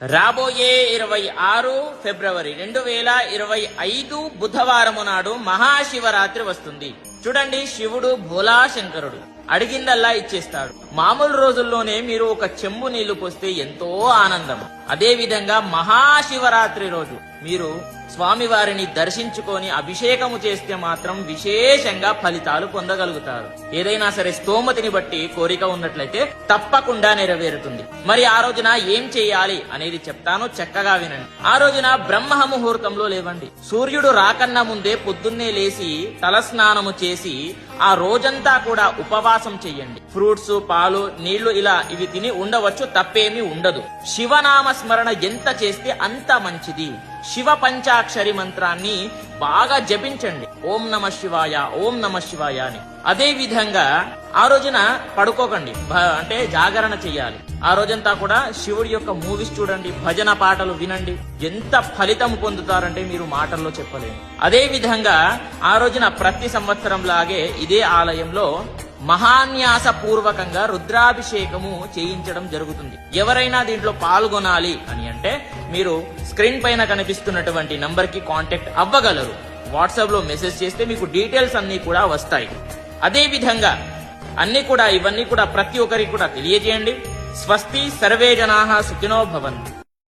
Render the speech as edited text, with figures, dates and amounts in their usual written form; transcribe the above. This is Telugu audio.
రాబోయే 26 ఫిబ్రవరి 2025 బుధవారము నాడు మహాశివరాత్రి వస్తుంది. చూడండి, శివుడు భోలా శంకరుడు, అడిగిందల్లా ఇచ్చేస్తాడు. మామూలు రోజుల్లోనే మీరు ఒక చెంబు నీళ్లు పోస్తే ఎంతో ఆనందం. అదే విధంగా మహాశివరాత్రి రోజు మీరు స్వామివారిని దర్శించుకొని అభిషేకము చేస్తే మాత్రం విశేషంగా ఫలితాలు పొందగలుగుతారు. ఏదైనా సరే స్తోమతిని బట్టి కోరిక ఉన్నట్లయితే తప్పకుండా నెరవేరుతుంది. మరి ఆ రోజున ఏం చేయాలి అనేది చెప్తాను, చక్కగా వినండి. ఆ రోజున బ్రహ్మ ముహూర్తంలో లేవండి. సూర్యుడు రాకన్నా ముందే పొద్దున్నే లేచి తలస్నానము చేసి ఆ రోజంతా కూడా ఉపవాసం చెయ్యండి. ఫ్రూట్స్, పాలు, నీళ్లు ఇవి తిని ఉండవచ్చు, తప్పేమీ ఉండదు. శివనామ స్మరణ ఎంత చేస్తే అంత మంచిది. శివ పంచాక్షరి మంత్రాన్ని బాగా జపించండి. ఓం నమ శివాయ, ఓం నమ శివాయ అని. అదే విధంగా ఆ రోజున పడుకోకండి, అంటే జాగరణ చెయ్యాలి. ఆ రోజంతా కూడా శివుడి యొక్క మూవీస్ చూడండి, భజన పాటలు వినండి. ఎంత ఫలితం పొందుతారంటే మీరు మాటల్లో చెప్పలేము. అదే విధంగా ఆ రోజున ప్రతి సంవత్సరం లాగే ఇదే ఆలయంలో మహాన్యాస పూర్వకంగా రుద్రాభిషేకము చేయించడం జరుగుతుంది. ఎవరైనా దీంట్లో పాల్గొనాలి అని అంటే మీరు స్క్రీన్ పైన కనిపిస్తున్నటువంటి నంబర్ కి కాంటాక్ట్ అవ్వగలరు. వాట్సాప్ లో మెసేజ్ చేస్తే మీకు డీటెయిల్స్ అన్ని కూడా వస్తాయి. అదే విధంగా ఇవన్నీ కూడా ప్రతి ఒక్కరికి కూడా తెలియజేయండి. స్వస్తి, సర్వే జనాః సుఖినో భవంతు.